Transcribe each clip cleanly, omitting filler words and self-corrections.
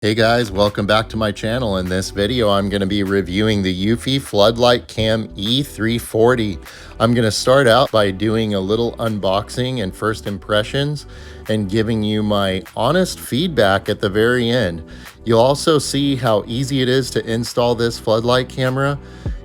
Hey guys, welcome back to my channel. In this video, I'm going to be reviewing the Eufy Floodlight Cam E340. I'm going to start out by doing a little unboxing and first impressions and giving you my honest feedback at the very end. You'll also see how easy it is to install this floodlight camera.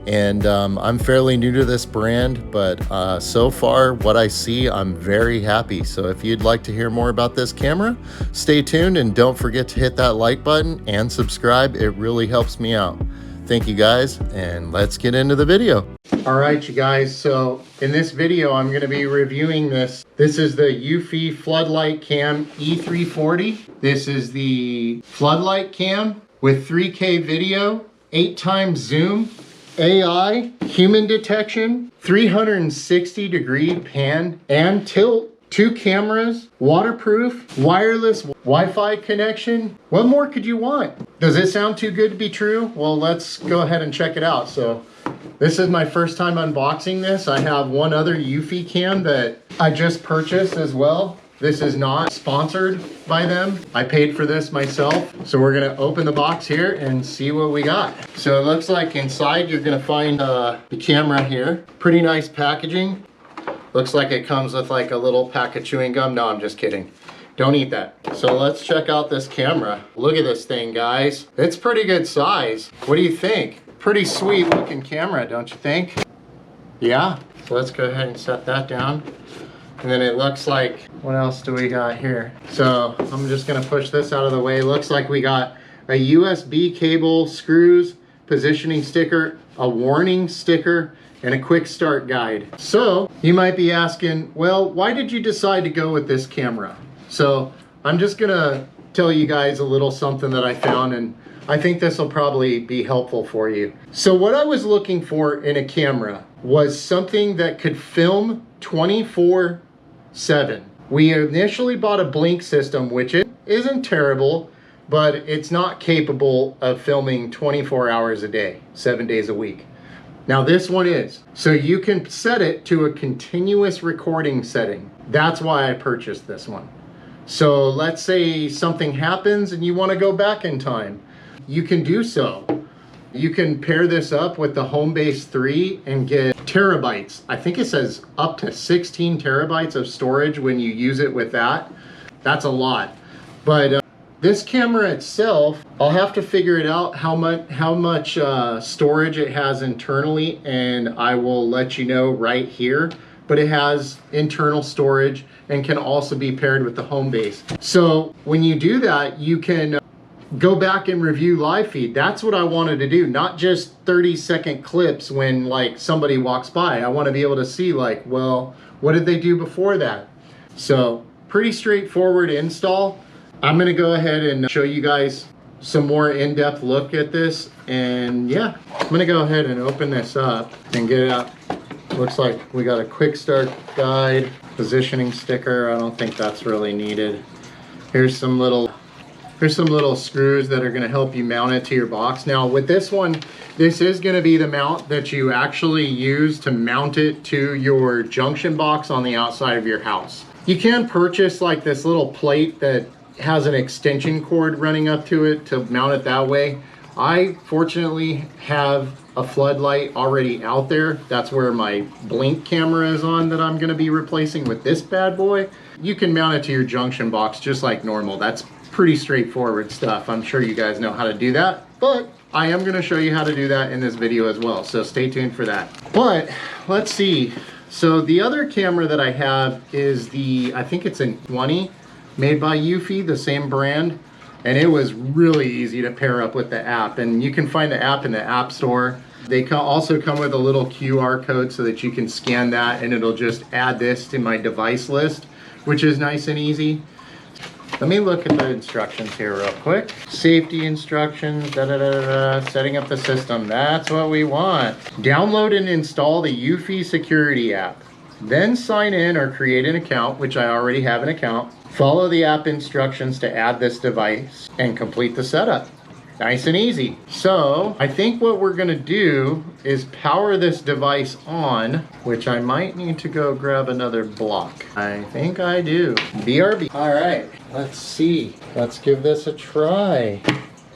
And I'm fairly new to this brand, but so far what I see, I'm very happy. So if you'd like to hear more about this camera, stay tuned and don't forget to hit that like button and subscribe. It really helps me out. Thank you guys, and let's get into the video. All right, you guys, so in this video, I'm gonna be reviewing this. This is the Eufy Floodlight Cam E340. This is the floodlight cam with 3K video, 8x zoom, AI, human detection, 360-degree pan and tilt, 2 cameras, waterproof, wireless Wi-Fi connection. What more could you want? Does it sound too good to be true? Well, let's go ahead and check it out. So this is my first time unboxing this. I have one other Eufy cam that I just purchased as well. This is not sponsored by them. I paid for this myself. So we're gonna open the box here and see what we got. So it looks like inside you're gonna find the camera here. Pretty nice packaging. Looks like it comes with like a little pack of chewing gum. No, I'm just kidding. Don't eat that. So let's check out this camera. Look at this thing, guys. It's pretty good size. What do you think? Pretty sweet looking camera, don't you think? Yeah, so let's go ahead and set that down. And then it looks like, what else do we got here? So I'm just gonna push this out of the way. Looks like we got a USB cable, screws, positioning sticker, a warning sticker, and a quick start guide. So you might be asking, well, why did you decide to go with this camera? So I'm just gonna tell you guys a little something that I found, and I think this will probably be helpful for you. So what I was looking for in a camera was something that could film 24/7. We initially bought a blink system, which isn't terrible, but it's not capable of filming 24 hours a day, 7 days a week. Now this one is. So you can set it to a continuous recording setting. That's why I purchased this one. So let's say something happens and you want to go back in time. You can do so. You can pair this up with the Homebase 3 and get terabytes. I think it says up to 16 terabytes of storage when you use it with that. That's a lot. But this camera itself, I'll have to figure it out how much storage it has internally, and I will let you know right here. But it has internal storage and can also be paired with the Homebase. So when you do that, you can go back and review live feed. That's what I wanted to do, not just 30-second clips when like somebody walks by. I want to be able to see like, well, what did they do before that? So pretty straightforward install. I'm gonna go ahead and show you guys some more in-depth look at this. And yeah, I'm gonna go ahead and open this up and get it out. Looks like we got a quick start guide, positioning sticker. I don't think that's really needed. Here's some little screws that are going to help you mount it to your box. Now with this one, this is going to be the mount that you actually use to mount it to your junction box on the outside of your house. You can purchase like this little plate that has an extension cord running up to it to mount it that way. I fortunately have a floodlight already out there. That's where my blink camera is on that I'm going to be replacing with this bad boy. You can mount it to your junction box just like normal. That's pretty straightforward stuff. I'm sure you guys know how to do that, but I am going to show you how to do that in this video as well. So stay tuned for that. But let's see. So the other camera that I have is I think it's a 20 made by Eufy, the same brand. And it was really easy to pair up with the app. And you can find the app in the App Store. They also come with a little QR code so that you can scan that and it'll just add this to my device list, which is nice and easy. Let me look at the instructions here real quick. Safety instructions, setting up the system. That's what we want. Download and install the Eufy security app. Then sign in or create an account, which I already have an account. Follow the app instructions to add this device and complete the setup. Nice and easy. So I think what we're gonna do is power this device on, which I might need to go grab another block. I think I do. BRB. All right, let's see. Let's give this a try.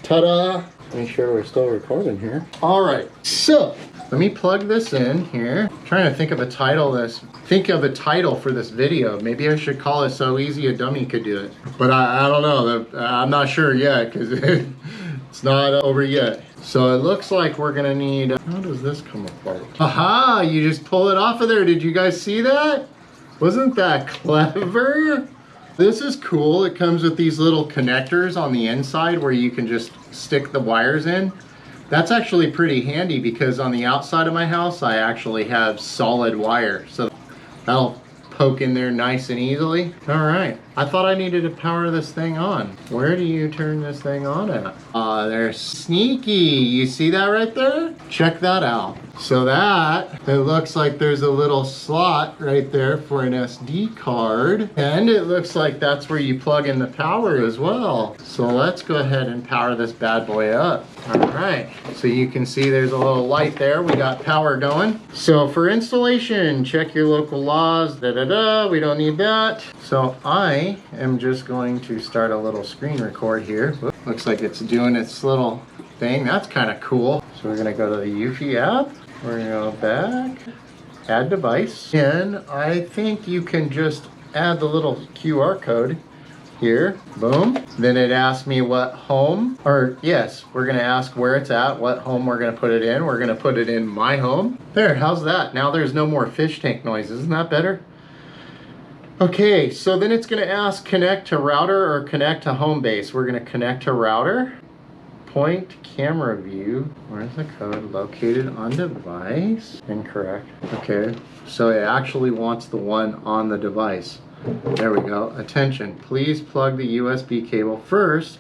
Ta-da! Make sure we're still recording here. All right, so let me plug this in here. I'm trying to think of a title for this video. Maybe I should call it So Easy a Dummy Could Do It. But I don't know, I'm not sure yet because it's not over yet. So it looks like we're gonna need, how does this come apart? Aha, you just pull it off of there. Did you guys see that? Wasn't that clever? This is cool. It comes with these little connectors on the inside where you can just stick the wires in. That's actually pretty handy because on the outside of my house, I actually have solid wire. So that'll poke in there nice and easily. All right, I thought I needed to power this thing on. Where do you turn this thing on at? They're sneaky. You see that right there? Check that out. So that, it looks like there's a little slot right there for an SD card. And it looks like that's where you plug in the power as well. So let's go ahead and power this bad boy up. All right, so you can see there's a little light there. We got power going. So for installation, check your local laws, we don't need that. So I am just going to start a little screen record here. Looks like it's doing its little thing. That's kind of cool. So we're gonna go to the Eufy app. We're gonna go back, add device. And I think you can just add the little QR code here, boom. Then it asks me what home, or yes, we're gonna ask where it's at, what home we're gonna put it in. We're gonna put it in my home. There, how's that? Now there's no more fish tank noise, isn't that better? Okay, so then it's gonna ask connect to router or connect to home base. We're gonna connect to router. Point camera view. Where's the code? Located on device. Incorrect. Okay, so it actually wants the one on the device. There we go. Attention, please plug the USB cable first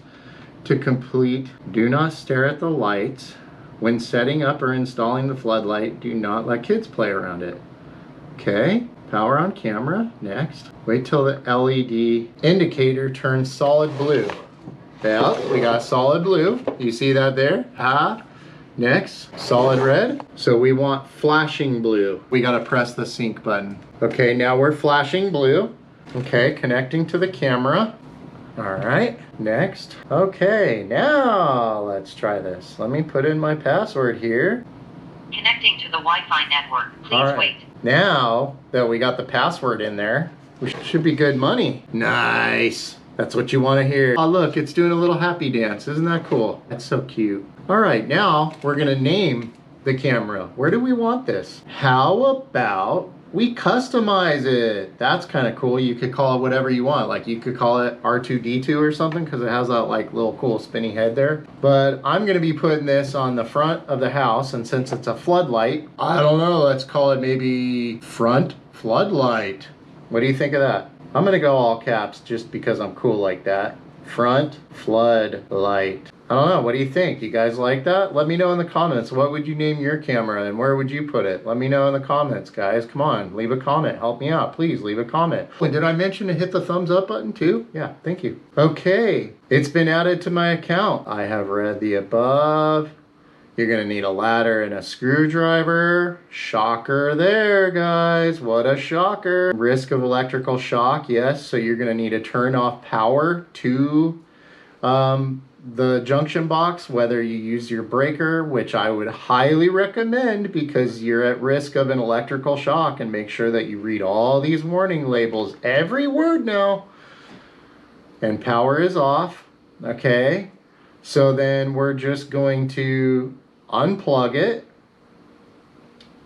to complete. Do not stare at the lights. When setting up or installing the floodlight, do not let kids play around it. Okay, power on camera. Next. Wait till the LED indicator turns solid blue. Yeah, we got solid blue. You see that there? Next, solid red. So we want flashing blue. We gotta press the sync button. Okay, now we're flashing blue. Okay, connecting to the camera. All right, next. Okay, now let's try this. Let me put in my password here. Connecting to the Wi-Fi network. Please wait. Now that we got the password in there, we should be good money. Nice. That's what you want to hear. Oh, look, it's doing a little happy dance. Isn't that cool? That's so cute. All right, now we're gonna name the camera. Where do we want this? How about we customize it? That's kind of cool. You could call it whatever you want. Like you could call it R2D2 or something because it has that like little cool spinny head there. But I'm gonna be putting this on the front of the house, and since it's a floodlight, I don't know, let's call it maybe front floodlight. What do you think of that? I'm gonna go all caps just because I'm cool like that. Front floodlight. I don't know, what do you think? You guys like that? Let me know in the comments. What would you name your camera and where would you put it? Let me know in the comments, guys. Come on, leave a comment. Help me out. Please leave a comment. And did I mention to hit the thumbs up button too? Yeah, thank you. Okay, it's been added to my account. I have read the above. You're gonna need a ladder and a screwdriver. Shocker there, guys. What a shocker. Risk of electrical shock, yes. So you're gonna need to turn off power to the junction box, whether you use your breaker, which I would highly recommend because you're at risk of an electrical shock, and make sure that you read all these warning labels, every word now. And power is off, okay? So then we're just going to unplug it.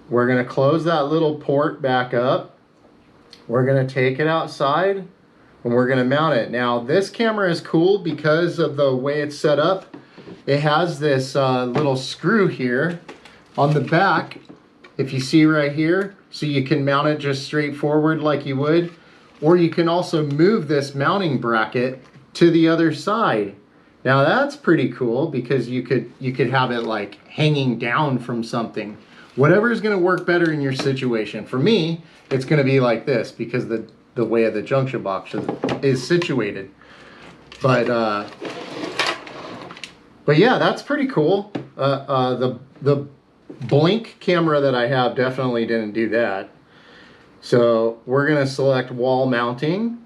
We're gonna close that little port back up. We're gonna take it outside and we're gonna mount it. Now this camera is cool because of the way it's set up. It has this little screw here on the back, if you see right here, so you can mount it just straight forward like you would, or you can also move this mounting bracket to the other side. Now that's pretty cool because you could have it like hanging down from something. Whatever is gonna work better in your situation. For me, it's gonna be like this because the way of the junction box is situated. But But yeah, that's pretty cool. The blink camera that I have definitely didn't do that. So we're gonna select wall mounting,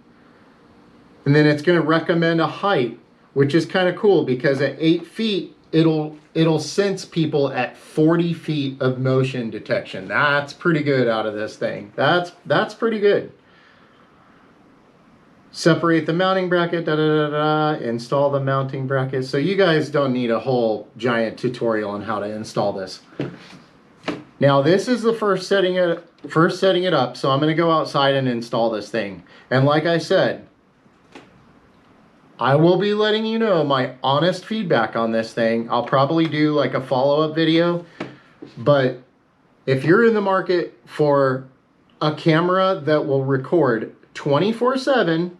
and then it's gonna recommend a height, which is kind of cool because at 8 feet, it'll sense people at 40 feet of motion detection. That's pretty good out of this thing. That's pretty good. Separate the mounting bracket, install the mounting bracket. So you guys don't need a whole giant tutorial on how to install this. Now this is the first setting it up, so I'm gonna go outside and install this thing. And like I said, I will be letting you know my honest feedback on this thing. I'll probably do like a follow-up video, but if you're in the market for a camera that will record 24/7,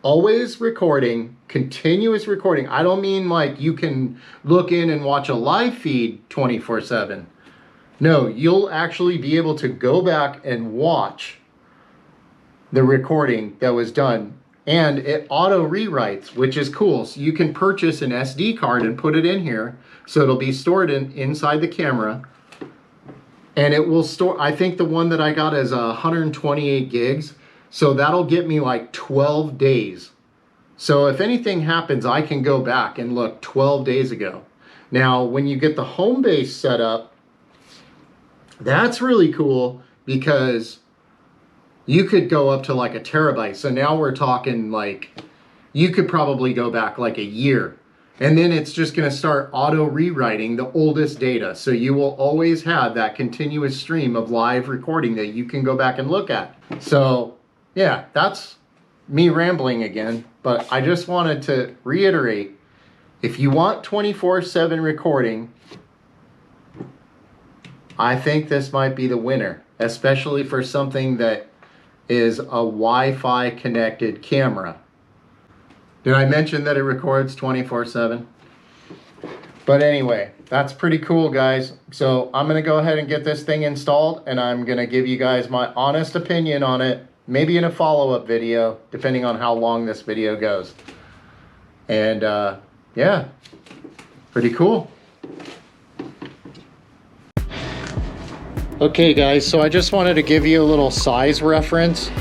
always recording, continuous recording. I don't mean like you can look in and watch a live feed 24/7. No, you'll actually be able to go back and watch the recording that was done. And it auto rewrites, which is cool. So you can purchase an SD card and put it in here. So it'll be stored inside the camera. And it will store, I think the one that I got is 128 gigs. So that'll get me like 12 days. So if anything happens, I can go back and look 12 days ago. Now, when you get the home base set up, that's really cool because you could go up to like a terabyte. So now we're talking like, you could probably go back like a year. And then it's just gonna start auto rewriting the oldest data. So you will always have that continuous stream of live recording that you can go back and look at. So yeah, that's me rambling again, but I just wanted to reiterate, if you want 24/7 recording, I think this might be the winner, especially for something that is a Wi-Fi connected camera. Did I mention that it records 24/7? But anyway, that's pretty cool, guys. So I'm gonna go ahead and get this thing installed, and I'm gonna give you guys my honest opinion on it, maybe in a follow-up video, depending on how long this video goes. And yeah, pretty cool. Okay guys, so I just wanted to give you a little size reference.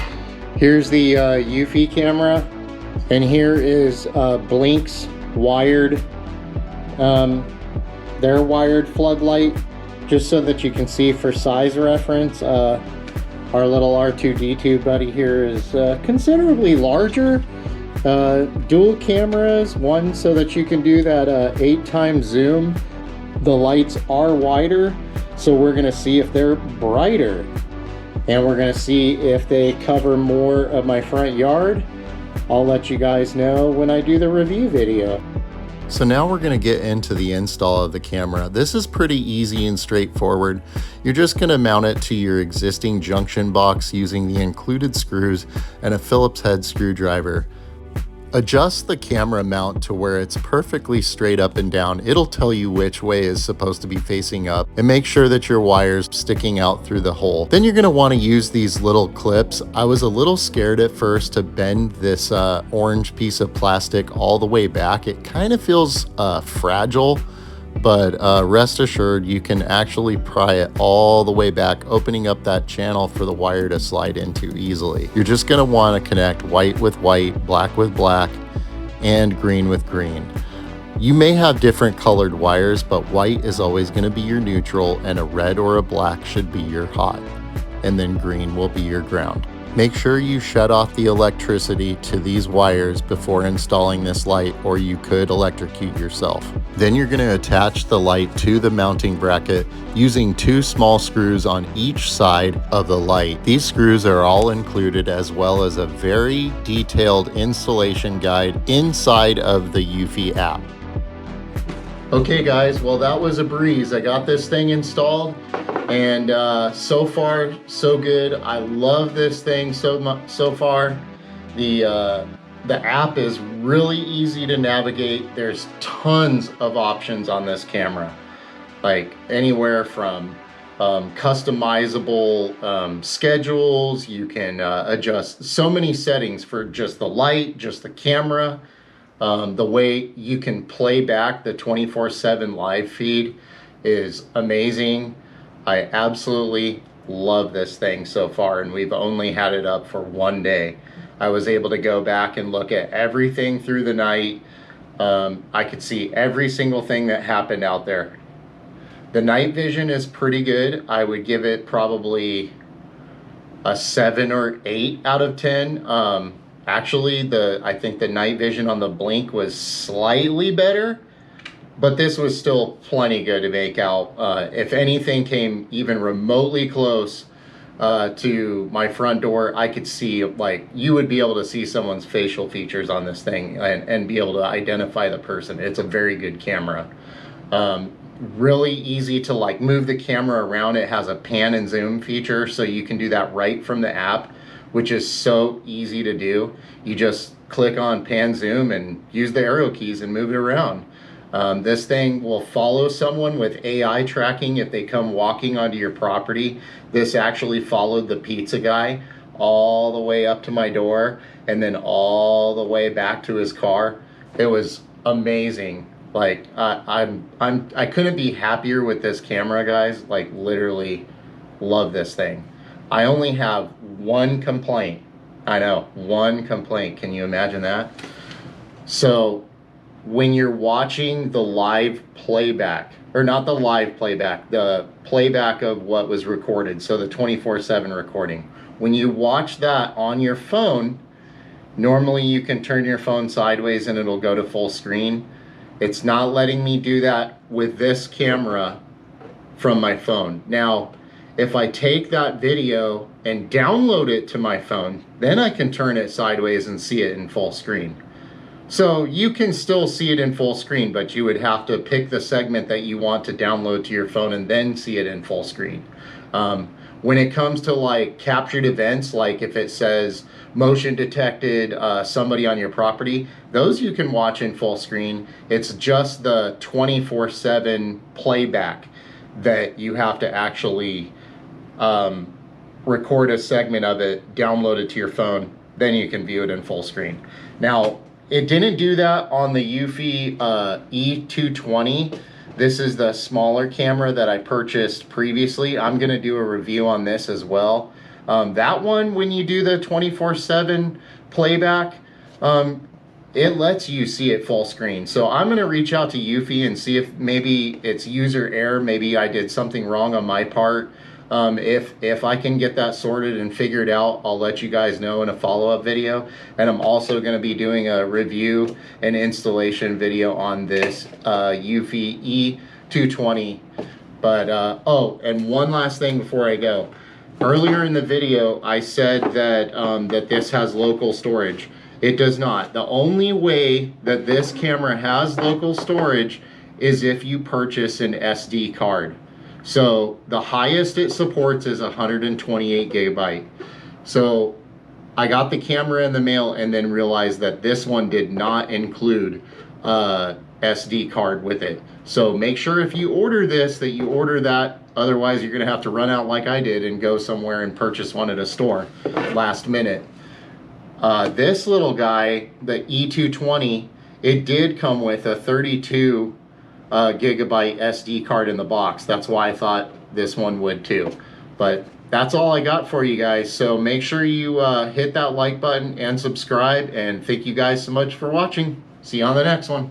Here's the Eufy camera, and here is Blink's wired, their wired floodlight, just so that you can see for size reference. Our little R2-D2 buddy here is considerably larger. Dual cameras, one so that you can do that 8x zoom. The lights are wider, so we're gonna see if they're brighter, and we're gonna see if they cover more of my front yard. I'll let you guys know when I do the review video. So now we're going to get into the install of the camera. This is pretty easy and straightforward. You're just going to mount it to your existing junction box using the included screws and a Phillips head screwdriver. Adjust the camera mount to where it's perfectly straight up and down. It'll tell you which way is supposed to be facing up, and make sure that your wire's sticking out through the hole. Then you're going to want to use these little clips. I was a little scared at first to bend this orange piece of plastic all the way back. It kind of feels fragile, but rest assured you can actually pry it all the way back, opening up that channel for the wire to slide into easily. You're just going to want to connect white with white, black with black, and green with green. You may have different colored wires, but white is always going to be your neutral, and a red or a black should be your hot, and then green will be your ground. Make sure you shut off the electricity to these wires before installing this light, or you could electrocute yourself. Then you're going to attach the light to the mounting bracket using 2 small screws on each side of the light. These screws are all included, as well as a very detailed installation guide inside of the Eufy app. Okay guys, well that was a breeze. I got this thing installed, and so far so good. I love this thing so far. The app is really easy to navigate. There's tons of options on this camera, like anywhere from customizable schedules. You can adjust so many settings for just the light, just the camera. The way you can play back the 24/7 live feed is amazing. I absolutely love this thing so far, and we've only had it up for one day. I was able to go back and look at everything through the night. I could see every single thing that happened out there. The night vision is pretty good. I would give it probably a 7 or 8 out of 10. Actually, I think the night vision on the blink was slightly better, but this was still plenty good to make out. If anything came even remotely close to my front door, I could see, like, you would be able to see someone's facial features on this thing and be able to identify the person. It's a very good camera. Really easy to like move the camera around. It has a pan and zoom feature, so you can do that right from the app, which is so easy to do. You just click on pan zoom and use the arrow keys and move it around. This thing will follow someone with AI tracking if they come walking onto your property. This actually followed the pizza guy all the way up to my door and then all the way back to his car. It was amazing. Like, I couldn't be happier with this camera, guys. Like, literally love this thing. I only have one complaint. I know, one complaint. Can you imagine that? So when you're watching the live playback, or not the live playback, the playback of what was recorded, so the 24/7 recording, when you watch that on your phone, normally you can turn your phone sideways and it'll go to full screen. It's not letting me do that with this camera from my phone. Now, if I take that video and download it to my phone, then I can turn it sideways and see it in full screen. So you can still see it in full screen, but you would have to pick the segment that you want to download to your phone and then see it in full screen. When it comes to like captured events, like if it says motion detected, somebody on your property, those you can watch in full screen. It's just the 24/7 playback that you have to actually record a segment of it, download it to your phone, then you can view it in full screen. Now, it didn't do that on the Eufy E240. This is the smaller camera that I purchased previously. I'm gonna do a review on this as well. That one, when you do the 24/7 playback, it lets you see it full screen. So I'm gonna reach out to Eufy and see if maybe it's user error. Maybe I did something wrong on my part. If I can get that sorted and figured out, I'll let you guys know in a follow-up video. And I'm also going to be doing a review and installation video on this Eufy E240. But oh, and one last thing before I go. Earlier in the video, I said that that this has local storage. It does not. The only way that this camera has local storage is if you purchase an SD card. So the highest it supports is 128 gigabyte. So I got the camera in the mail and then realized that this one did not include a SD card with it. So make sure if you order this that you order that. Otherwise you're gonna have to run out like I did and go somewhere and purchase one at a store last minute. This little guy, the E240, it did come with a 32 gigabyte SD card in the box. That's why I thought this one would too. But that's all I got for you guys. So make sure you hit that like button and subscribe, and thank you guys so much for watching. See you on the next one.